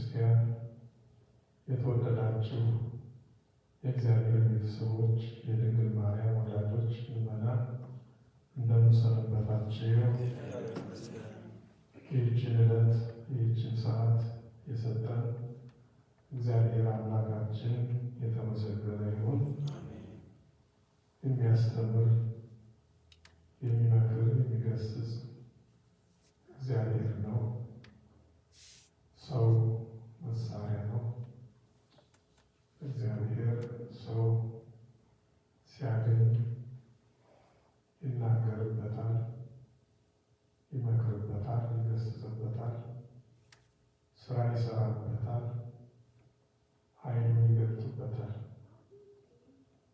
ክርስቲያን የተወደዳችሁ የእግዚአብሔር ቤተሰቦች፣ የድንግል ማርያም ወዳጆች፣ ምዕመናን እንደምን ሰነበታችሁ? ይህችን ዕለት ይህችን ሰዓት የሰጠን እግዚአብሔር አምላካችን የተመሰገነ ይሁን። የሚያስተምር የሚመክር የሚገስጽ እግዚአብሔር ነው። ሰው መሳሪያ ነው። እግዚአብሔር ሰው ሲያገኝ ይናገርበታል፣ ይመክርበታል፣ ይገስጽበታል፣ ስራ ይሰራበታል፣ ኃይሉን ይገልጥበታል።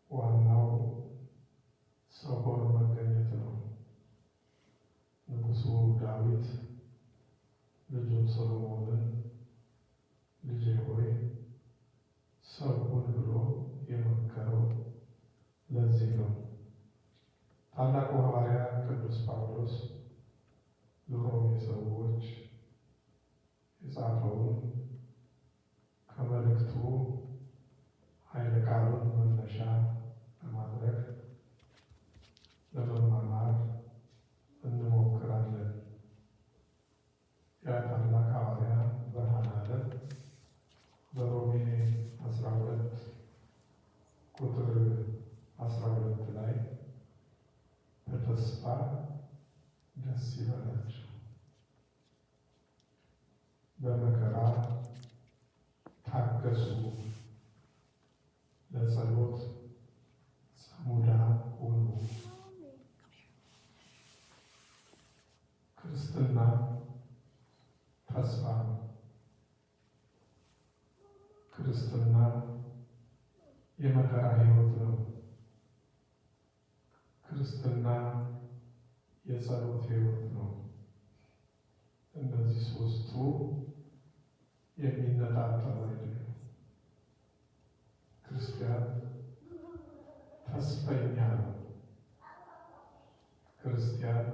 ዋናው ሰው ሆኖ መገኘት ነው። ንጉሡ ዳዊት ልጁን ሰሎሞንን ልጄ ሆይ ሰው ሁን ብሎ የመከረው ለዚህ ነው። ታላቁ ሐዋርያ ቅዱስ ጳውሎስ ለሮሜ ሰዎች የጻፈውን ከመልእክቱ ኃይለ ቃሉን መነሻ በማድረግ ለመማማር እንሞክራለን። ያ ታላቅ ሐዋርያ ብርሃነ ዓለም በሮሜ 12 ቁጥር 12 ላይ በተስፋ ደስ ይበላችሁ፣ በመከራ ታገሱ፣ ለጸሎት ጽሙዳ ሁኑ። ክርስትና ተስፋ ነው። ክርስትና የመከራ ሕይወት ነው። ክርስትና የጸሎት ሕይወት ነው። እነዚህ ሶስቱ የሚነጣጠሉ አይደሉም። ክርስቲያን ተስፈኛ ነው። ክርስቲያን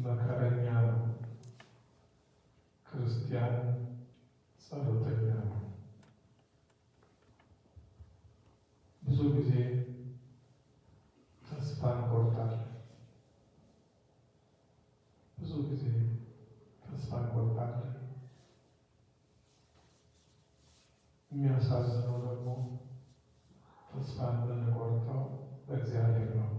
መከረኛ ነው። ክርስቲያን ጸሎተኛ ነው። ብዙ ጊዜ ተስፋ እንቆርጣለን። ብዙ ጊዜ ተስፋ እንቆርጣለን። የሚያሳዝነው ደግሞ ተስፋ የምንቆርጠው በእግዚአብሔር ነው።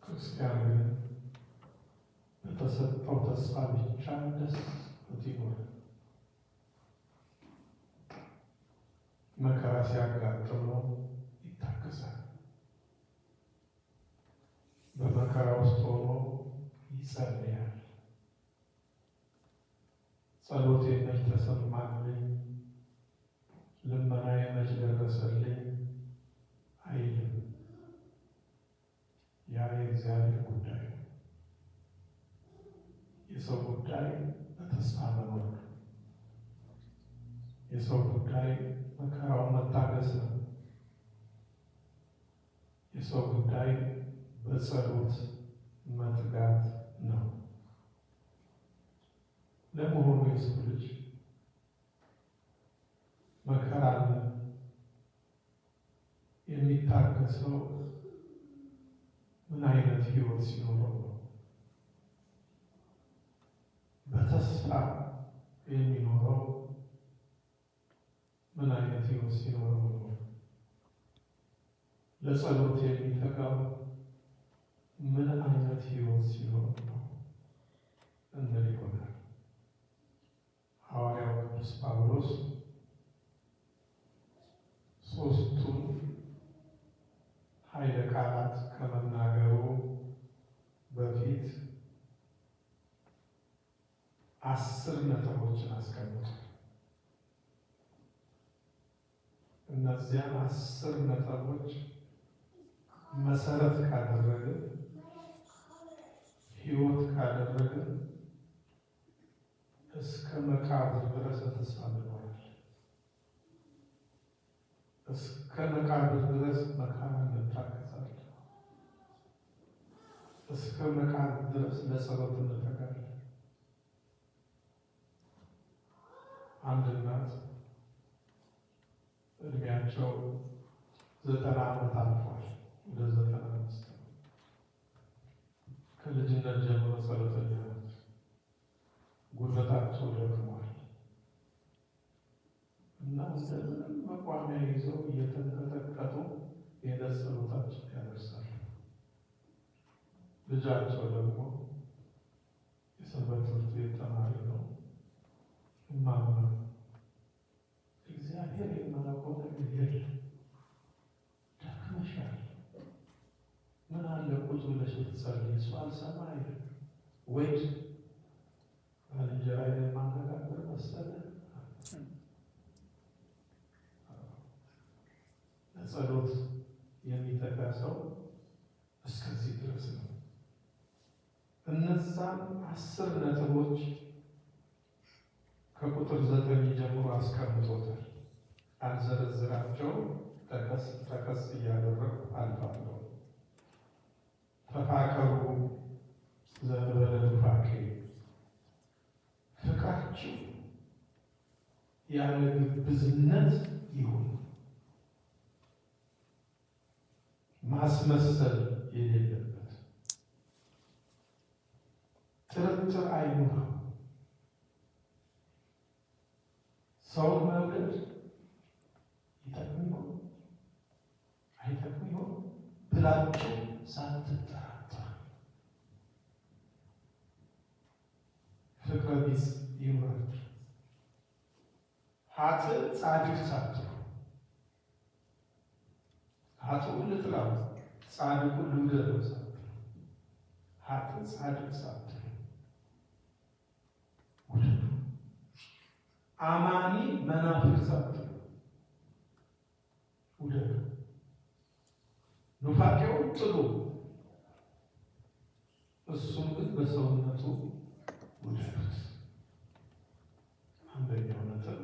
ክርስቲያን ግን በተሰጠው ተስፋ ብቻ ደስ ይኖራል። መከራ ሲያጋጥመው ይታገሳል። በመከራ ውስጥ ሆኖ ይጸልያል። ጸሎቴ መች ተሰማልኝ፣ ልመናዬ መች ደረሰልኝ አይልም። ያ የእግዚአብሔር ጉዳይ ነው። የሰው ጉዳይ በተስፋ መኖር ነው። የሰው ጉዳይ መከራውን መታገስ ነው። የሰው ጉዳይ በጸሎት መትጋት ነው። ለመሆኑ የሰው ልጅ መከራ የሚታገሰው ምን አይነት ሕይወት ሲኖረው ነው? በተስፋ የሚኖረው ምን አይነት ሕይወት ሲኖረው ነው? ለጸሎት የሚተጋው ምን አይነት ሕይወት ሲኖረው ነው እንል ይሆናል። ሐዋርያው ቅዱስ ጳውሎስ ሦስቱን ኃይለ ቃላት ከመናገሩ በፊት 10 ነጥቦችን አስቀምጧል። እነዚያን 10 ነጥቦች መሰረት ካደረግን ሕይወት ካደረግን እስከ መቃብር ድረስ በተስፋ እንኖራለን። እስከ መቃብር ድረስ መከራ እንታገሳለን። እስከ መቃብር ድረስ ለጸሎት እንተጋለን። 90 ዓመት አልፏል። ወደ 95 ከልጅነት ጀምሮ ጸሎተኛ ናት። ጉልበታቸው ደክሟል እና እንደምንም መቋሚያ ይዘው እየተንቀጠቀጡ የዕለት ጸሎታችን ያደርሳሉ። ልጃቸው ደግሞ የሰንበት ትምህርት ቤት ተማሪ ነው። እማማ እግዚአብሔር የማያውቀው ነገር የለም፣ ደክመሻል፣ ምን አለ ቁጭ ብለሽ ብትጸልይ፣ እሱ አልሰማ አይደል ወይ ባልንጀራዬን የማነጋገር መሰለህ? ለጸሎት የሚተጋ ሰው እስከዚህ ድረስ ነው። እነዛን 10 ነጥቦች ከቁጥር 9 ጀምሮ አስቀምጦታል። አልዘረዝራቸው፣ ጠቀስ እያደረጉ አልፋለሁ። ተፋቀሩ ዘእንበለ ኑፋቄ፣ ፍቅራችሁ ያለ ግብዝነት ይሁን፣ ማስመሰል የሌለበት፣ ጥርጥር አይኑረው። ሰውን መውደድ ይጠቅም ይሆን አይጠቅም ይሆን ብላችሁ ሳትጠራጠሩ ፍቅረ ቢጽ ይኑራችሁ። ኃጥእ ጻድቅ ሳትሉ፣ ኃጥኡን ልጥላው ጻድቁን ልውደደው ሳትሉ፣ ኃጥእ ጻድቅ ሳትሉ ውደዱ። አማኒ መናፍቅ ሳትሉ ውደዱ። ኑፋቄውን ጥሉ፣ እሱም ግን በሰውነቱ ውደዱት። አንደኛው ነጥብ።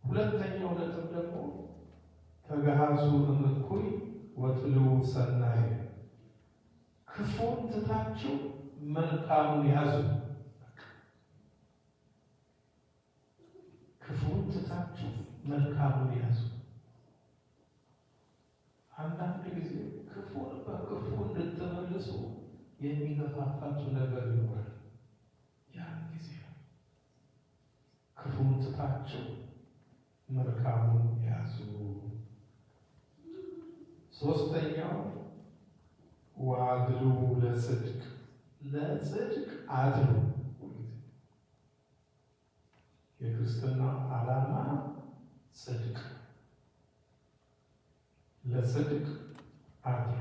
ሁለተኛው ነጥብ ደግሞ ተገሃዙ እምኩይ ወጥልው ሰናይ፣ ክፉን ትታችሁ መልካሙን ያዙ። ክፉን ትታችሁ መልካሙን ያዙ። አንዳንድ ጊዜ ክፉን በክፉ እንድትመልሱ የሚገፋፋችሁ ነገር ይኖራል። ያን ጊዜ ክፉን ትታችሁ መልካሙን ያዙ። ሶስተኛው ወአድሉ ለጽድቅ፣ ለጽድቅ አድሉ። የክርስትና ዓላማ ጽድቅ፣ ለጽድቅ አድሉ።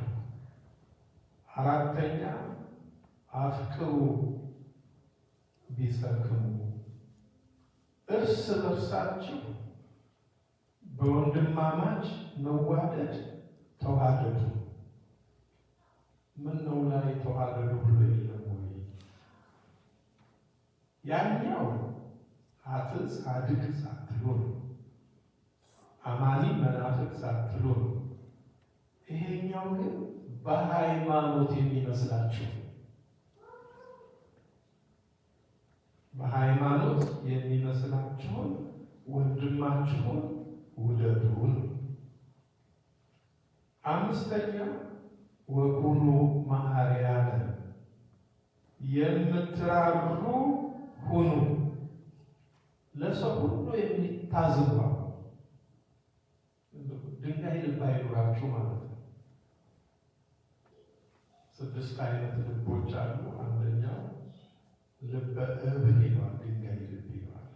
አራተኛ አፍቅሩ ቢጸክሙ፣ እርስ በርሳችሁ በወንድማማች መዋደድ ተዋደዱ። ምን ነው ላይ ተዋደዱ ብሎ የለም ወይ? ያኛው ኃጥእ ጻድቅ ሳትሉ፣ አማኒ መናፍቅ ሳትሉ፣ ይሄኛው ግን በሃይማኖት የሚመስላችሁ፣ በሃይማኖት የሚመስላችሁን ወንድማችሁን ውደዱን። አምስተኛ ወኩኑ መሐሪያነ፣ የምትራሩ ሁኑ። ለሰው ሁሉ የሚታዘዙ፣ ድንጋይ ልብ አይኑራችሁ ማለት ነው። 6 አይነት ልቦች አሉ። አንደኛው ልበ እብን ይሏል፣ ድንጋይ ልብ ይሏል።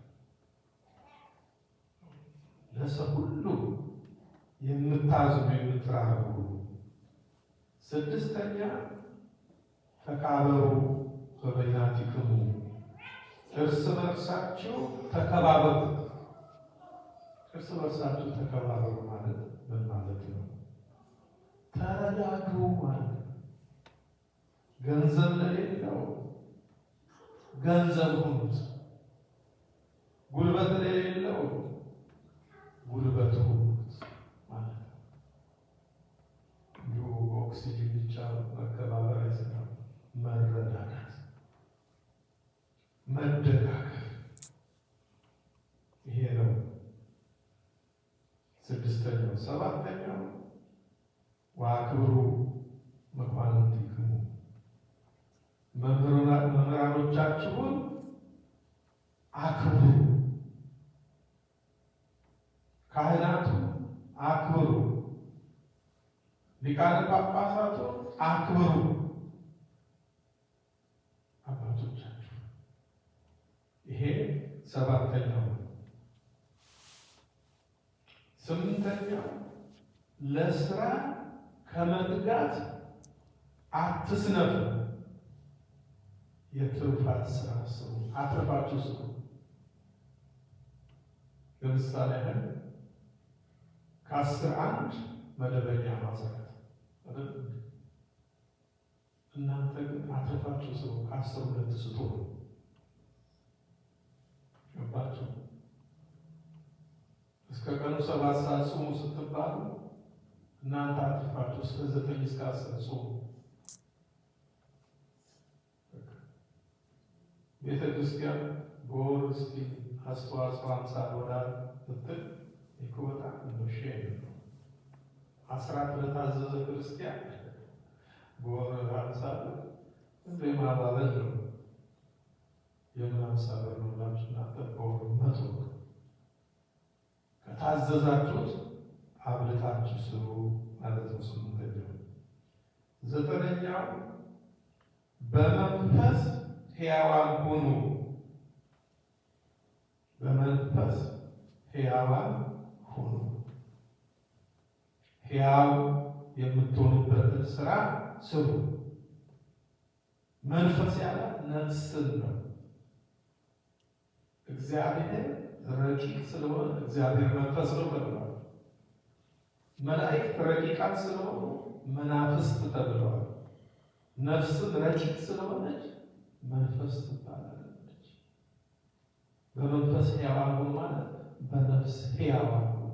ለሰው ሁሉ የምታዝኑ የምትራሩ። 6ኛ ተካበሩ በበይናቲክሙ፣ እርስ በርሳችሁ ተከባበሩ። እርስ በርሳችሁ ተከባበሩ ማለት ምን ማለት ነው? ተረዳዱ ማለት ነው። ገንዘብ ለሌለው ገንዘብ ሁኑት፣ ጉልበት ለሌለው ጉልበት ሁኑት ማለት ነው። እንዲሁ ኦክሲጅን ብቻ መከባበር አይሰራም። መረዳዳት፣ መደጋገፍ፣ ይሄ ነው ሰባተኛው ወአክብሩ መኳንንቲክሙ መምህራኖቻችሁን አክብሩ፣ ካህናቱ አክብሩ፣ ሊቃነ ጳጳሳቱ አክብሩ አባቶቻችሁ። ይሄ ሰባተኛው። ስምንተኛው ለስራ ከመትጋት አትስነፉ፣ የትሩፋት ስራ ስሩ፣ አትርፋችሁ ስሩ። ለምሳሌ ያህል ከ10 1 መደበኛ ማሰራት አይደል? እናንተ ግን አትርፋችሁ ስሩ፣ ከ10 2 ስጡ። ገባችሁ? እስከ ቀኑ 7 ሰዓት ጾሙ ስትባሉ እናንተ አትርፋችሁ እስከ 9 እስከ 10 ጾሙ። ቤተ ክርስቲያን በወር እስኪ አስተዋጽኦ 50 ዶላር ብትል እኮ በጣም ሼም ነው። አስራት ለታዘዘ ክርስቲያን በወር 50 እንደ ማባበል ነው። የምን 50 ብር ነው ብላችሁ እናንተ በወር 100 ብር ከታዘዛችሁት አብልጣችሁ ስሩ ማለት ነው። ስምንተኛው። ዘጠነኛው በመንፈስ ሕያዋን ሁኑ። በመንፈስ ሕያዋን ሁኑ። ሕያው የምትሆኑበትን ስራ ስሩ። መንፈስ ያለ ነፍስን ነው። እግዚአብሔር ረቂቅ ስለሆነ እግዚአብሔር መንፈስ ነው ተብሏል። መላእክት ረቂቃን ስለሆኑ መናፍስት ተብለዋል። ነፍስም ረቂቅ ስለሆነች መንፈስ ትባላለች። በመንፈስ ሕያዋን ሁኑ ማለት በነፍስ ሕያዋን ሁኑ።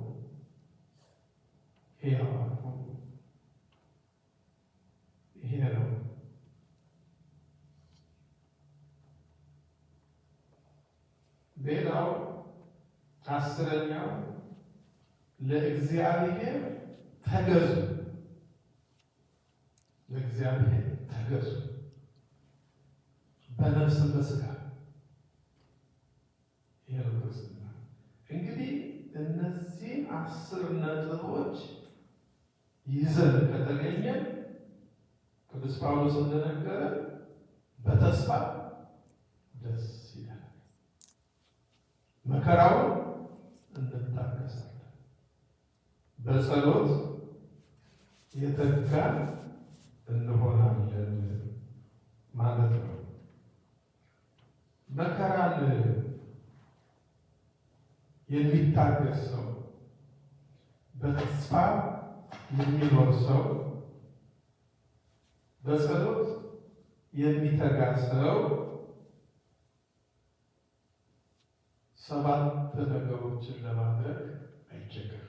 ሕያዋን ሁኑ። ይሄ ነው። ሌላው 10ኛው ለእግዚአብሔር ተገዙ። ለእግዚአብሔር ተገዙ በነፍስ በስጋ። ይሄ ነው ክርስትና። እንግዲህ እነዚህ 10 ነጥቦች ይዘን ከተገኘን ቅዱስ ጳውሎስ እንደነገረ በተስፋ ደስ ይላል፣ መከራውን እንታገሳለን፣ በጸሎት የተጋን እንሆናለን ማለት ነው። መከራን የሚታገስ ሰው፣ በተስፋ የሚኖር ሰው፣ በጸሎት የሚተጋ ሰው 7 ነገሮችን ለማድረግ አይቸገርም።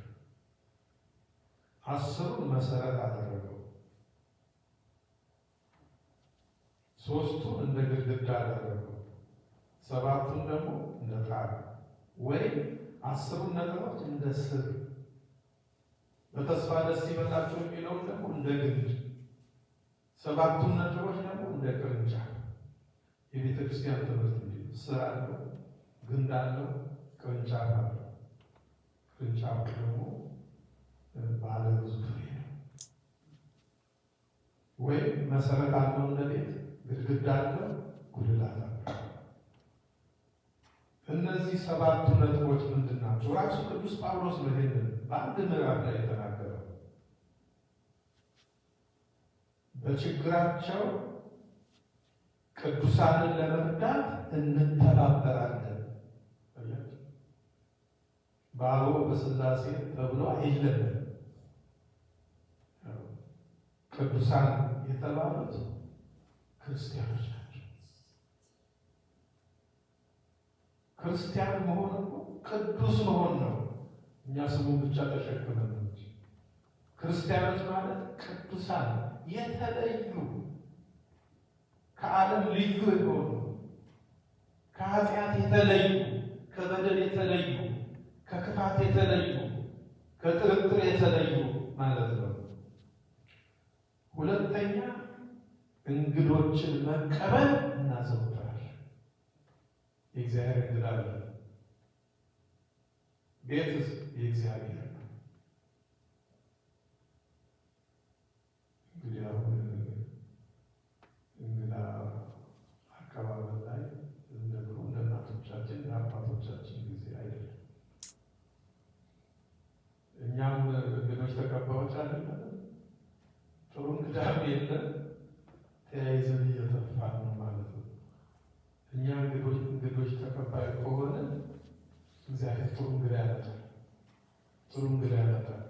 10ን መሰረት አደረገው። 3ቱን እንደ ግድግዳ አደረገው። 7ቱን ደግሞ እንደ ጣራ ወይም 10ን ነገሮች እንደ ስር፣ በተስፋ ደስ ይበላቸው የሚለውን ደግሞ እንደ ግንድ፣ 7ቱን ነገሮች ደግሞ እንደ ቅርንጫፍ። የቤተ ክርስቲያን ትምህርት እንዲህ ስር አለው፣ ግንድ አለው፣ ቅርንጫፍ አለው። ቅርንጫፉ ደግሞ ባለ ብዙ ፍሬ ነው። ወይም መሰረት አለው እንደ ቤት፣ ግድግዳ አለው፣ ጉልላት አለው። እነዚህ 7ቱ ነጥቦች ምንድን ናቸው? ራሱ ቅዱስ ጳውሎስ ነው ይሄንን በአንድ ምዕራፍ ላይ የተናገረው። በችግራቸው ቅዱሳንን ለመርዳት እንተባበራለን። በአቦ በሥላሴ ተብሎ አይለንም። ቅዱሳን የተባሉት ክርስቲያኖች ናቸው። ክርስቲያን መሆን እኮ ቅዱስ መሆን ነው። እኛ ስሙን ብቻ ተሸክመን ነው እንጂ ክርስቲያኖች ማለት ቅዱሳን፣ የተለዩ፣ ከዓለም ልዩ የሆኑ፣ ከኃጢአት የተለዩ፣ ከበደል የተለዩ፣ ከክፋት የተለዩ ከጥርጥር የተለዩ ማለት ነው። ሁለተኛ እንግዶችን መቀበል እናዘውትራለን። የእግዚአብሔር እንግዳ አለ። ቤትስ የእግዚአብሔር ነው። እንግዲህ አሁን እንግዳ አቀባበል ላይ እንደ ድሮ እንደ እናቶቻችን የአባቶቻችን ጊዜ አይደለም። እኛም እንግዶች ተቀባዮች አይደለም። ጥሩ እንግዳም የለም። ተያይዘን እየተፋን ነው ማለት ነው። እኛ እንግዶች ተቀባይ ከሆነ እግዚአብሔር ጥሩ እንግዳ ያመጣል። ጥሩ እንግዳ ያመጣል።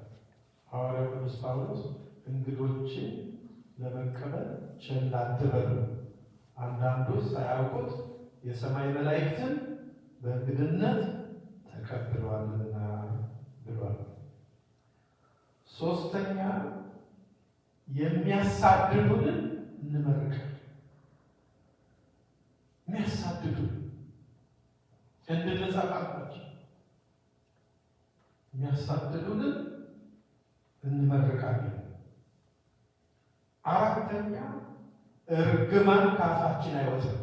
ሐዋርያው ቅዱስ ጳውሎስ እንግዶችን ለመቀበል ቸል አትበሉ፣ አንዳንዶች ሳያውቁት የሰማይ መላእክትን በእንግድነት ተቀብለዋልና ብሏል። ሶስተኛ የሚያሳድዱንን እንመርቃለን። የሚያሳድዱን እንድንጸፋባቸው የሚያሳድዱንን እንመርቃለን። አራተኛ እርግማን ከአፋችን አይወጣም።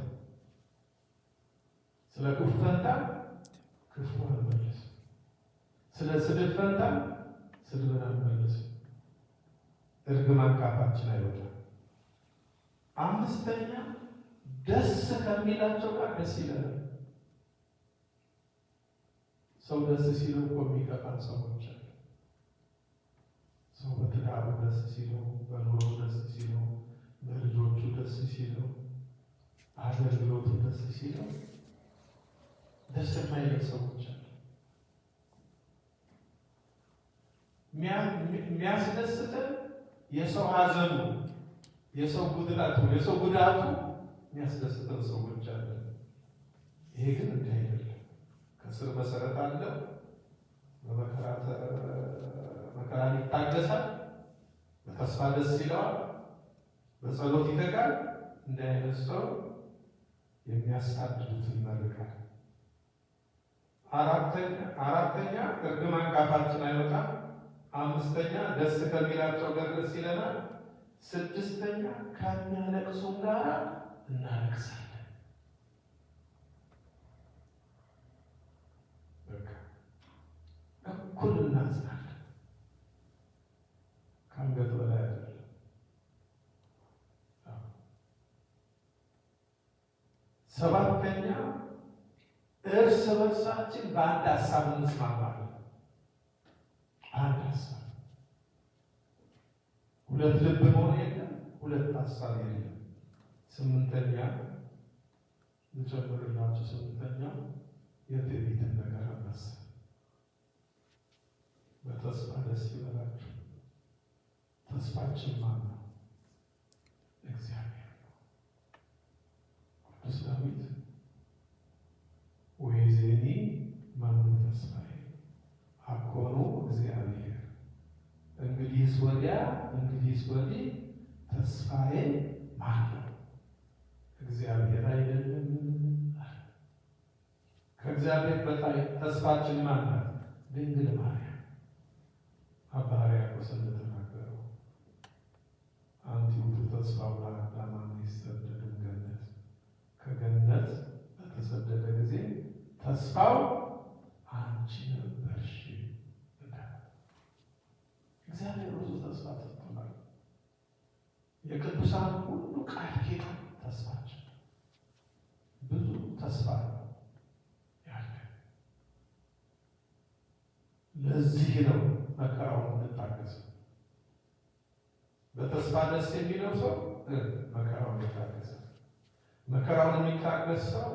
ስለ ክፉ ፈንታ ክፉ አንመልስ፣ ስለ ስድብ ፈንታ ስድብን አንመልስ። እርግማን ከአፋችን አይወጣም። አምስተኛ ደስ ከሚላቸው ጋር ደስ ይለናል። ሰው ደስ ሲለው እኮ የሚከፋን ሰዎች አሉ። ሰው በትዳሩ ደስ ሲለው፣ በኑሮ ደስ ሲለው፣ በልጆቹ ደስ ሲለው፣ አገልግሎቱ ደስ ሲለው ደስ የማይለው ሰዎች አሉ። የሚያስደስተን የሰው ሐዘኑ፣ የሰው ጉድላቱ፣ የሰው ጉዳቱ የሚያስደስተን ሰዎች አለ። ይሄ ግን እንዲህ አይደለም። ከስር መሰረት አለ። በመከራን ይታገሳል፣ በተስፋ ደስ ይለዋል፣ በጸሎት ይተጋል። እንዲህ አይነት ሰው የሚያሳድዱትን ይመርቃል። አራተኛ እርግማን ከአፋችን አይወጣም። አምስተኛ ደስ ከሚላቸው ጋር ደስ ይለናል። ስድስተኛ ከሚያለቅሱ ጋር እናለቅሳለን። በቃ እኩል እናዝናለን። ከአንገት በላይ አይደለም። ሰባተኛ እርስ በርሳችን በአንድ ሀሳብ እንስማማለን። አንድ ሀሳብ፣ ሁለት ልብ መሆን የለም፣ ሁለት ሀሳብ የለም። ስምንተኛ ልጨምርላችሁ። ስምንተኛ የትዕቢትን ነገር አናስብ። በተስፋ ደስ ይበላችሁ። ተስፋችን ማን ነው? እግዚአብሔር ነው። ቅዱስ ዳዊት ወይዜኒ መኑ ተስፋዬ አኮኑ እግዚአብሔር፣ እንግዲህስ ወዲህ ተስፋዬ ማን ነው? እግዚአብሔር አይደለም? ከእግዚአብሔር በታይ ተስፋችን ማን ናት? ድንግል ማርያም። አባ ሕርያቆስ እንደተናገረው አንቲ ውእቱ ተስፋው ለአዳም ይሰደድ እምገነት፣ ከገነት በተሰደደ ጊዜ ተስፋው አንቺ ነበርሽ። እግዚአብሔር ብዙ ተስፋ ሰጥቶናል። የቅዱሳን ሁሉ ቃል ኪዳን ተስፋችን ብዙ ተስፋ ያለ። ለዚህ ነው መከራውን እንታገሰው። በተስፋ ደስ የሚለው ሰው መከራውን ይታገሳል። መከራውን የሚታገስ ሰው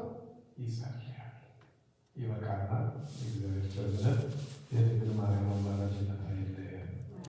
ይጸልያል። ይበቃናል። የእግዚአብሔር ቸርነት የድንግል ማርያም አማላጅነት አይለየን።